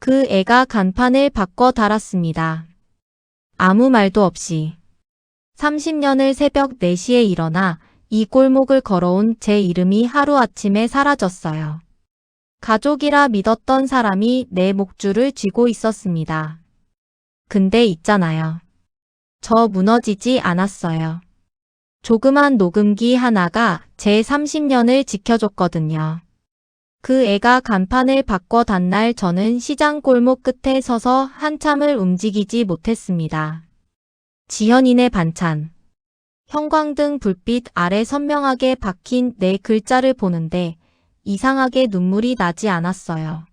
그 애가 간판을 바꿔 달았습니다. 아무 말도 없이. 30년을 새벽 4시에 일어나 이 골목을 걸어온 제 이름이 하루아침에 사라졌어요. 가족이라 믿었던 사람이 내 목줄을 쥐고 있었습니다. 근데 있잖아요. 저 무너지지 않았어요. 조그만 녹음기 하나가 제 30년을 지켜줬거든요. 그 애가 간판을 바꿔 단 날 저는 시장 골목 끝에 서서 한참을 움직이지 못했습니다. 지현이네 반찬. 형광등 불빛 아래 선명하게 박힌 네 글자를 보는데 이상하게 눈물이 나지 않았어요.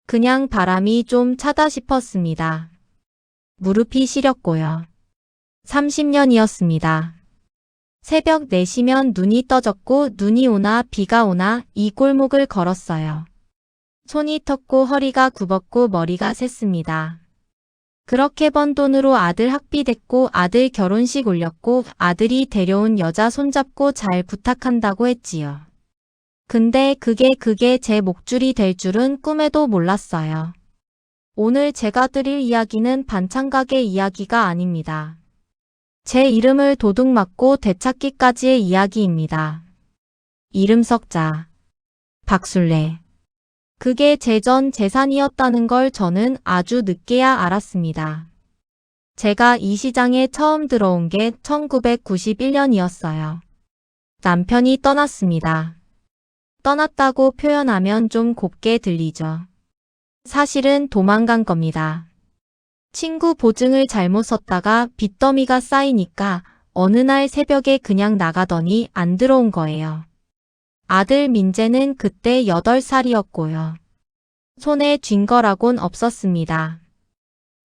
그냥 바람이 좀 차다 싶었습니다. 무릎이 시렸고요. 30년이었습니다. 새벽 4시면 눈이 떠졌고 눈이 오나 비가 오나 이 골목을 걸었어요. 손이 텄고 허리가 굽었고 머리가 샜습니다. 그렇게 번 돈으로 아들 학비 댔고 아들 결혼식 올렸고 아들이 데려온 여자 손잡고 잘 부탁한다고 했지요. 근데 그게 제 목줄이 될 줄은 꿈에도 몰랐어요. 오늘 제가 드릴 이야기는 반찬가게 이야기가 아닙니다. 제 이름을 도둑맞고 되찾기까지의 이야기입니다. 이름 석자. 박술래. 그게 제 전 재산이었다는 걸 저는 아주 늦게야 알았습니다. 제가 이 시장에 처음 들어온 게 1991년이었어요. 남편이 떠났습니다. 떠났다고 표현하면 좀 곱게 들리죠. 사실은 도망간 겁니다. 친구 보증을 잘못 썼다가 빚더미가 쌓이니까 어느 날 새벽에 그냥 나가더니 안 들어온 거예요. 아들 민재는 그때 8살이었고요. 손에 쥔 거라곤 없었습니다.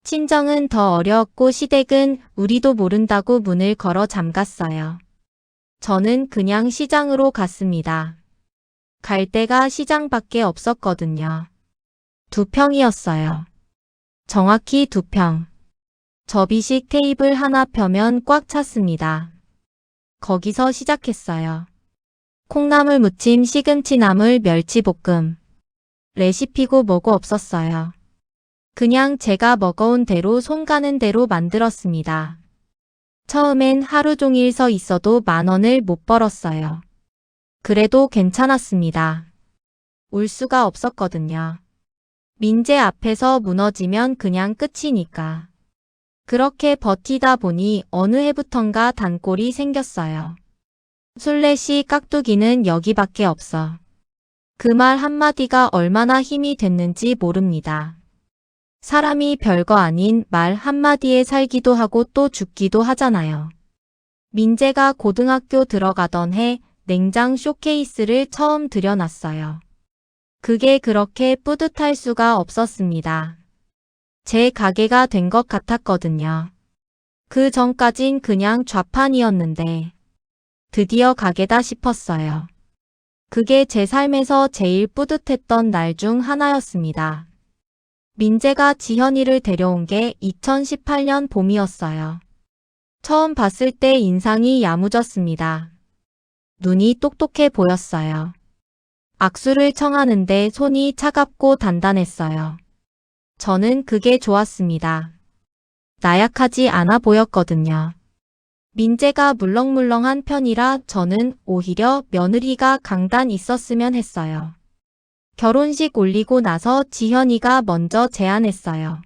친정은 더 어려웠고 시댁은 우리도 모른다고 문을 걸어 잠갔어요. 저는 그냥 시장으로 갔습니다. 갈 데가 시장밖에 없었거든요. 2평이었어요. 정확히 2평. 접이식 테이블 하나 펴면 꽉 찼습니다. 거기서 시작했어요. 콩나물 무침, 시금치 나물, 멸치볶음. 레시피고 뭐고 없었어요. 그냥 제가 먹어온 대로 손 가는 대로 만들었습니다. 처음엔 하루 종일 서 있어도 10,000원을 못 벌었어요. 그래도 괜찮았습니다. 울 수가 없었거든요. 민재 앞에서 무너지면 그냥 끝이니까. 그렇게 버티다 보니 어느 해부턴가 단골이 생겼어요. 술래씨 깍두기는 여기밖에 없어. 그 말 한마디가 얼마나 힘이 됐는지 모릅니다. 사람이 별거 아닌 말 한마디에 살기도 하고 또 죽기도 하잖아요. 민재가 고등학교 들어가던 해 냉장 쇼케이스를 처음 들여놨어요. 그게 그렇게 뿌듯할 수가 없었습니다. 제 가게가 된 것 같았거든요. 그 전까진 그냥 좌판이었는데 드디어 가게다 싶었어요. 그게 제 삶에서 제일 뿌듯했던 날 중 하나였습니다. 민재가 지현이를 데려온 게 2018년 봄이었어요. 처음 봤을 때 인상이 야무졌습니다. 눈이 똑똑해 보였어요. 악수를 청하는데 손이 차갑고 단단했어요. 저는 그게 좋았습니다. 나약하지 않아 보였거든요. 민재가 물렁물렁한 편이라 저는 오히려 며느리가 강단 있었으면 했어요. 결혼식 올리고 나서 지현이가 먼저 제안했어요.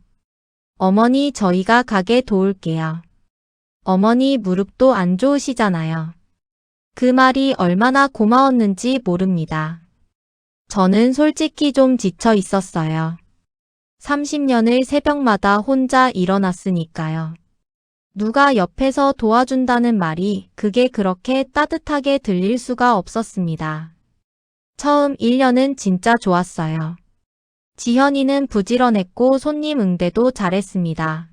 어머니 저희가 가게 도울게요. 어머니 무릎도 안 좋으시잖아요. 그 말이 얼마나 고마웠는지 모릅니다. 저는 솔직히 좀 지쳐 있었어요. 30년을 새벽마다 혼자 일어났으니까요. 누가 옆에서 도와준다는 말이 그게 그렇게 따뜻하게 들릴 수가 없었습니다. 처음 1년은 진짜 좋았어요. 지현이는 부지런했고 손님 응대도 잘했습니다.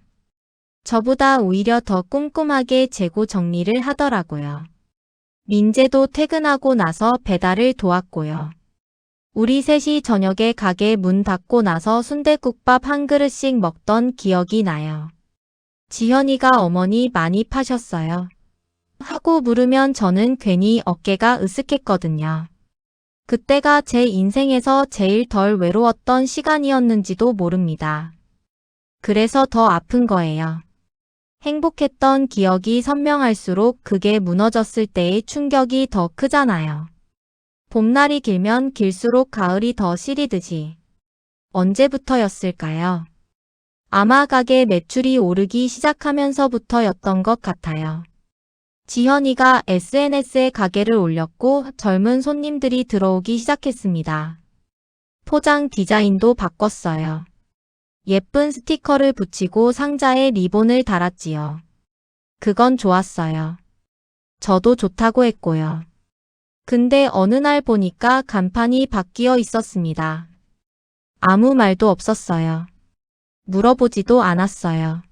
저보다 오히려 더 꼼꼼하게 재고 정리를 하더라고요. 민재도 퇴근하고 나서 배달을 도왔고요. 우리 셋이 저녁에 가게 문 닫고 나서 순댓국밥 한 그릇씩 먹던 기억이 나요. 지현이가 어머니 많이 파셨어요. 하고 물으면 저는 괜히 어깨가 으쓱했거든요. 그때가 제 인생에서 제일 덜 외로웠던 시간이었는지도 모릅니다. 그래서 더 아픈 거예요. 행복했던 기억이 선명할수록 그게 무너졌을 때의 충격이 더 크잖아요. 봄날이 길면 길수록 가을이 더 시리듯이. 언제부터였을까요? 아마 가게 매출이 오르기 시작하면서부터였던 것 같아요. 지현이가 SNS에 가게를 올렸고 젊은 손님들이 들어오기 시작했습니다. 포장 디자인도 바꿨어요. 예쁜 스티커를 붙이고 상자에 리본을 달았지요. 그건 좋았어요. 저도 좋다고 했고요. 근데 어느 날 보니까 간판이 바뀌어 있었습니다. 아무 말도 없었어요. 물어보지도 않았어요.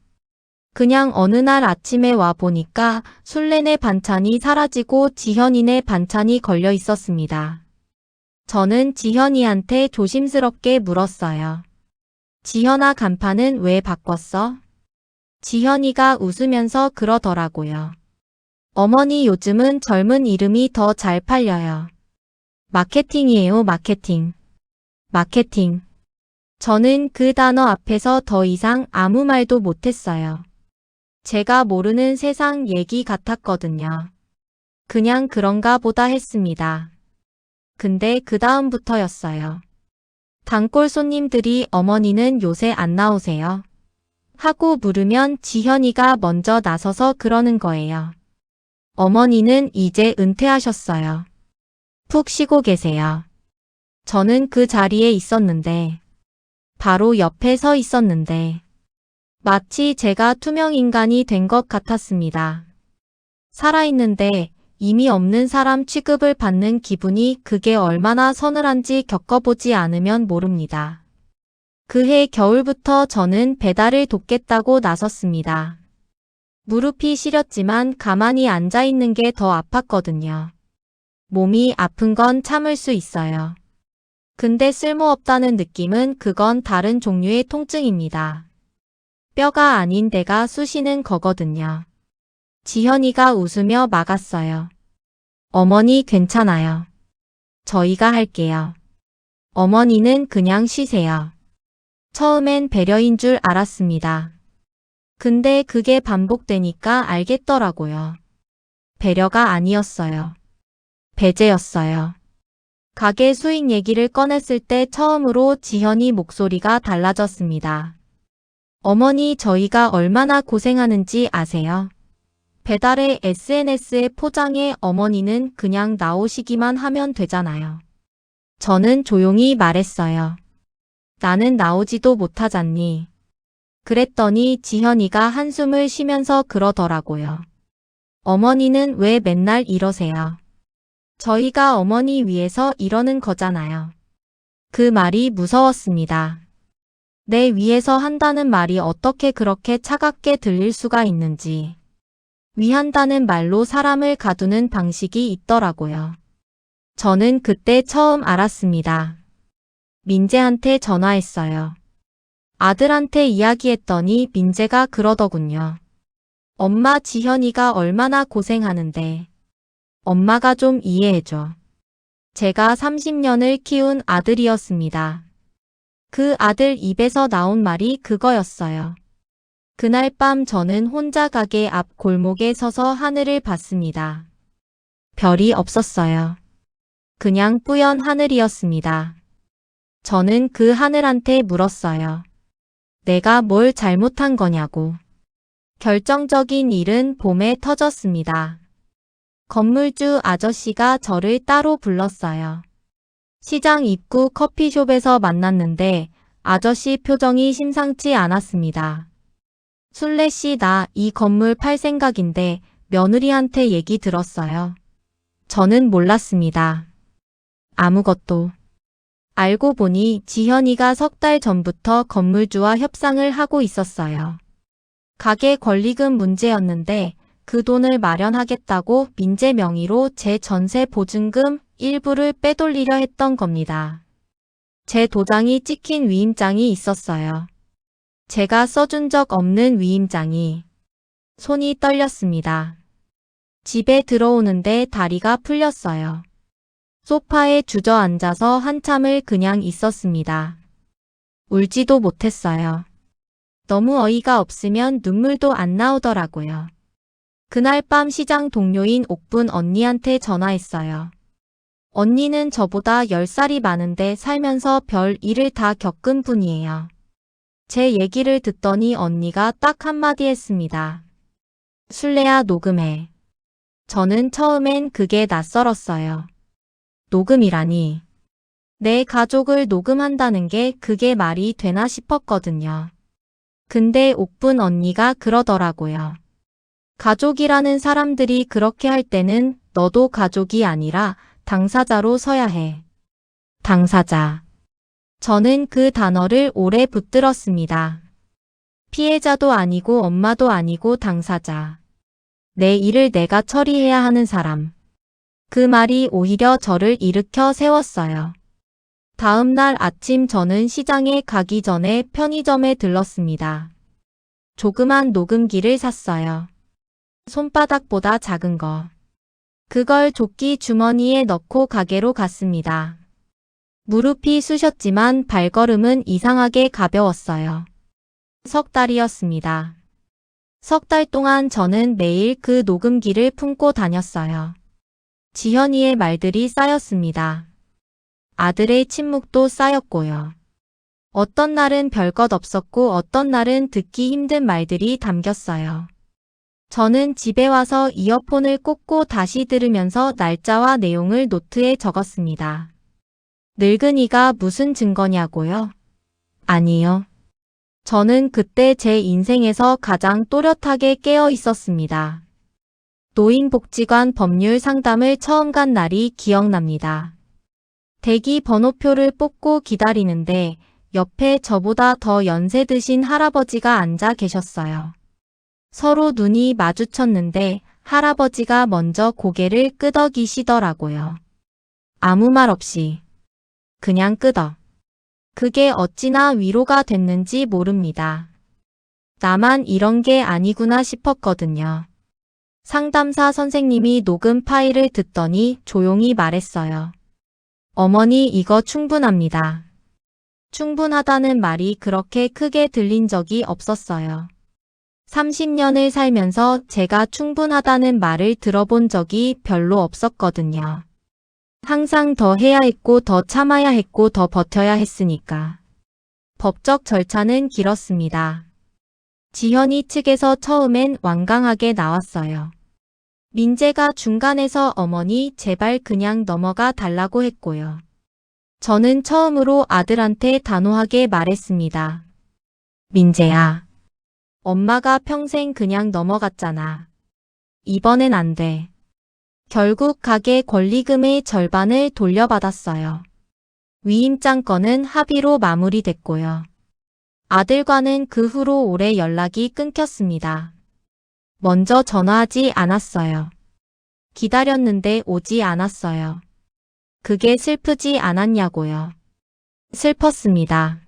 그냥 어느 날 아침에 와 보니까 술래네 반찬이 사라지고 지현이네 반찬이 걸려 있었습니다. 저는 지현이한테 조심스럽게 물었어요. 지현아, 간판은 왜 바꿨어? 지현이가 웃으면서 그러더라고요. 어머니, 요즘은 젊은 이름이 더 잘 팔려요. 마케팅이에요, 마케팅. 마케팅. 저는 그 단어 앞에서 더 이상 아무 말도 못했어요. 제가 모르는 세상 얘기 같았거든요. 그냥 그런가 보다 했습니다. 근데 그 다음부터였어요. 단골 손님들이 어머니는 요새 안 나오세요? 하고 물으면 지현이가 먼저 나서서 그러는 거예요. 어머니는 이제 은퇴하셨어요. 푹 쉬고 계세요. 저는 그 자리에 있었는데, 바로 옆에 서 있었는데, 마치 제가 투명인간이 된 것 같았습니다. 살아있는데 이미 없는 사람 취급을 받는 기분이 그게 얼마나 서늘한지 겪어보지 않으면 모릅니다. 그해 겨울부터 저는 배달을 돕겠다고 나섰습니다. 무릎이 시렸지만 가만히 앉아있는 게 더 아팠거든요. 몸이 아픈 건 참을 수 있어요. 근데 쓸모없다는 느낌은 그건 다른 종류의 통증입니다. 뼈가 아닌 데가 쑤시는 거거든요. 지현이가 웃으며 막았어요. 어머니 괜찮아요. 저희가 할게요. 어머니는 그냥 쉬세요. 처음엔 배려인 줄 알았습니다. 근데 그게 반복되니까 알겠더라고요. 배려가 아니었어요. 배제였어요. 가게 수익 얘기를 꺼냈을 때 처음으로 지현이 목소리가 달라졌습니다. 어머니, 저희가 얼마나 고생하는지 아세요? 배달에 SNS에 포장해 어머니는 그냥 나오시기만 하면 되잖아요. 저는 조용히 말했어요. 나는 나오지도 못하잖니. 그랬더니 지현이가 한숨을 쉬면서 그러더라고요. 어머니는 왜 맨날 이러세요? 저희가 어머니 위해서 이러는 거잖아요. 그 말이 무서웠습니다. 내 위해서 한다는 말이 어떻게 그렇게 차갑게 들릴 수가 있는지. 위한다는 말로 사람을 가두는 방식이 있더라고요. 저는 그때 처음 알았습니다. 민재한테 전화했어요. 아들한테 이야기했더니 민재가 그러더군요. 엄마, 지현이가 얼마나 고생하는데. 엄마가 좀 이해해줘. 제가 30년을 키운 아들이었습니다. 그 아들 입에서 나온 말이 그거였어요. 그날 밤 저는 혼자 가게 앞 골목에 서서 하늘을 봤습니다. 별이 없었어요. 그냥 뿌연 하늘이었습니다. 저는 그 하늘한테 물었어요. 내가 뭘 잘못한 거냐고. 결정적인 일은 봄에 터졌습니다. 건물주 아저씨가 저를 따로 불렀어요. 시장 입구 커피숍에서 만났는데 아저씨 표정이 심상치 않았습니다. 술래씨, 나 이 건물 팔 생각인데 며느리한테 얘기 들었어요. 저는 몰랐습니다. 아무것도. 알고 보니 지현이가 석 달 전부터 건물주와 협상을 하고 있었어요. 가게 권리금 문제였는데 그 돈을 마련하겠다고 민재 명의로 제 전세 보증금 일부를 빼돌리려 했던 겁니다. 제 도장이 찍힌 위임장이 있었어요. 제가 써준 적 없는 위임장이. 손이 떨렸습니다. 집에 들어오는데 다리가 풀렸어요. 소파에 주저앉아서 한참을 그냥 있었습니다. 울지도 못했어요. 너무 어이가 없으면 눈물도 안 나오더라고요. 그날 밤 시장 동료인 옥분 언니한테 전화했어요. 언니는 저보다 10살이 많은데 살면서 별 일을 다 겪은 분이에요. 제 얘기를 듣더니 언니가 딱 한마디 했습니다. 술래야 녹음해. 저는 처음엔 그게 낯설었어요. 녹음이라니. 내 가족을 녹음한다는 게 그게 말이 되나 싶었거든요. 근데 옥분 언니가 그러더라고요. 가족이라는 사람들이 그렇게 할 때는 너도 가족이 아니라 당사자로 서야 해. 당사자. 저는 그 단어를 오래 붙들었습니다. 피해자도 아니고 엄마도 아니고 당사자. 내 일을 내가 처리해야 하는 사람. 그 말이 오히려 저를 일으켜 세웠어요. 다음 날 아침 저는 시장에 가기 전에 편의점에 들렀습니다. 조그만 녹음기를 샀어요. 손바닥보다 작은 거. 그걸 조끼 주머니에 넣고 가게로 갔습니다. 무릎이 쑤셨지만 발걸음은 이상하게 가벼웠어요. 석 달이었습니다. 석 달 동안 저는 매일 그 녹음기를 품고 다녔어요. 지현이의 말들이 쌓였습니다. 아들의 침묵도 쌓였고요. 어떤 날은 별것 없었고 어떤 날은 듣기 힘든 말들이 담겼어요. 저는 집에 와서 이어폰을 꽂고 다시 들으면서 날짜와 내용을 노트에 적었습니다. 늙은이가 무슨 증거냐고요? 아니요. 저는 그때 제 인생에서 가장 또렷하게 깨어 있었습니다. 노인복지관 법률 상담을 처음 간 날이 기억납니다. 대기 번호표를 뽑고 기다리는데 옆에 저보다 더 연세 드신 할아버지가 앉아 계셨어요. 서로 눈이 마주쳤는데 할아버지가 먼저 고개를 끄덕이시더라고요. 아무 말 없이. 그냥 끄덕. 그게 어찌나 위로가 됐는지 모릅니다. 나만 이런 게 아니구나 싶었거든요. 상담사 선생님이 녹음 파일을 듣더니 조용히 말했어요. 어머니 이거 충분합니다. 충분하다는 말이 그렇게 크게 들린 적이 없었어요. 30년을 살면서 제가 충분하다는 말을 들어본 적이 별로 없었거든요. 항상 더 해야 했고 더 참아야 했고 더 버텨야 했으니까. 법적 절차는 길었습니다. 지현이 측에서 처음엔 완강하게 나왔어요. 민재가 중간에서 어머니 제발 그냥 넘어가 달라고 했고요. 저는 처음으로 아들한테 단호하게 말했습니다. 민재야. 엄마가 평생 그냥 넘어갔잖아. 이번엔 안 돼. 결국 가게 권리금의 절반을 돌려받았어요. 위임장 건은 합의로 마무리됐고요. 아들과는 그 후로 오래 연락이 끊겼습니다. 먼저 전화하지 않았어요. 기다렸는데 오지 않았어요. 그게 슬프지 않았냐고요. 슬펐습니다.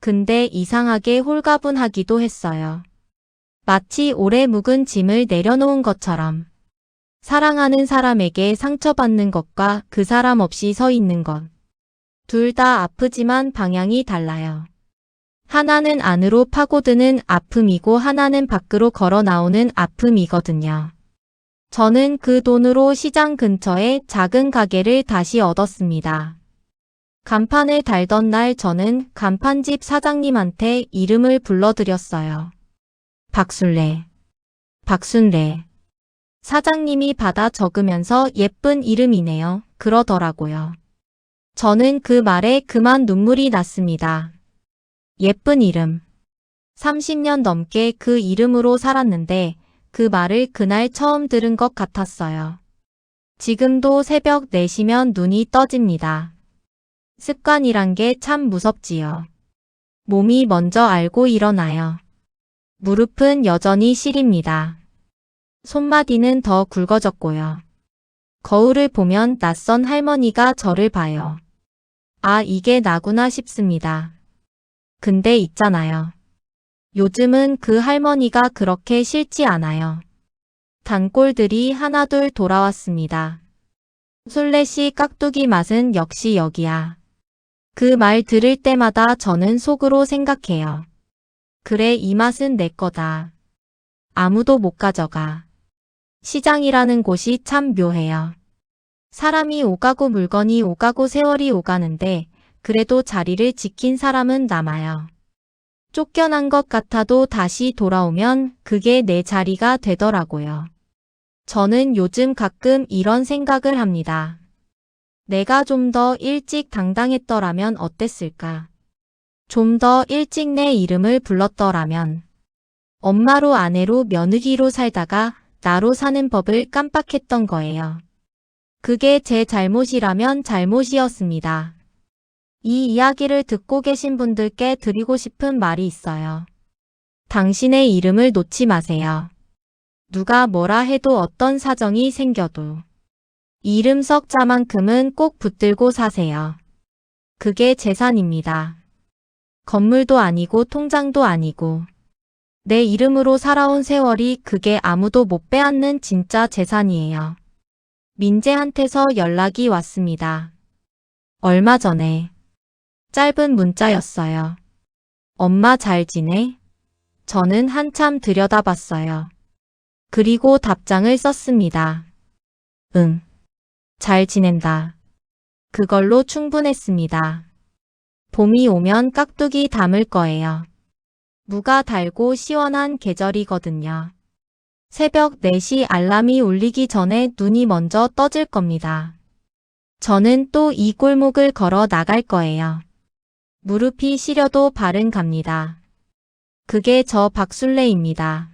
근데 이상하게 홀가분하기도 했어요. 마치 오래 묵은 짐을 내려놓은 것처럼. 사랑하는 사람에게 상처받는 것과 그 사람 없이 서 있는 것. 둘 다 아프지만 방향이 달라요. 하나는 안으로 파고드는 아픔이고 하나는 밖으로 걸어 나오는 아픔이거든요. 저는 그 돈으로 시장 근처에 작은 가게를 다시 얻었습니다. 간판을 달던 날 저는 간판집 사장님한테 이름을 불러드렸어요. 박순례. 박순례. 사장님이 받아 적으면서 예쁜 이름이네요. 그러더라고요. 저는 그 말에 그만 눈물이 났습니다. 예쁜 이름. 30년 넘게 그 이름으로 살았는데 그 말을 그날 처음 들은 것 같았어요. 지금도 새벽 4시면 눈이 떠집니다. 습관이란 게 참 무섭지요. 몸이 먼저 알고 일어나요. 무릎은 여전히 시립니다. 손마디는 더 굵어졌고요. 거울을 보면 낯선 할머니가 저를 봐요. 아, 이게 나구나 싶습니다. 근데 있잖아요. 요즘은 그 할머니가 그렇게 싫지 않아요. 단골들이 하나둘 돌아왔습니다. 술래씨 깍두기 맛은 역시 여기야. 그 말 들을 때마다 저는 속으로 생각해요. 그래, 이 맛은 내 거다. 아무도 못 가져가. 시장이라는 곳이 참 묘해요. 사람이 오가고 물건이 오가고 세월이 오가는데 그래도 자리를 지킨 사람은 남아요. 쫓겨난 것 같아도 다시 돌아오면 그게 내 자리가 되더라고요. 저는 요즘 가끔 이런 생각을 합니다. 내가 좀 더 일찍 당당했더라면 어땠을까? 좀 더 일찍 내 이름을 불렀더라면. 엄마로 아내로 며느리로 살다가 나로 사는 법을 깜빡했던 거예요. 그게 제 잘못이라면 잘못이었습니다. 이 이야기를 듣고 계신 분들께 드리고 싶은 말이 있어요. 당신의 이름을 놓지 마세요. 누가 뭐라 해도 어떤 사정이 생겨도 이름 석자만큼은 꼭 붙들고 사세요. 그게 재산입니다. 건물도 아니고 통장도 아니고 내 이름으로 살아온 세월이 그게 아무도 못 빼앗는 진짜 재산이에요. 민재한테서 연락이 왔습니다. 얼마 전에. 짧은 문자였어요. 엄마 잘 지내? 저는 한참 들여다봤어요. 그리고 답장을 썼습니다. 응. 잘 지낸다. 그걸로 충분했습니다. 봄이 오면 깍두기 담을 거예요. 무가 달고 시원한 계절이거든요. 새벽 4시 알람이 울리기 전에 눈이 먼저 떠질 겁니다. 저는 또 이 골목을 걸어 나갈 거예요. 무릎이 시려도 발은 갑니다. 그게 저 박술래입니다.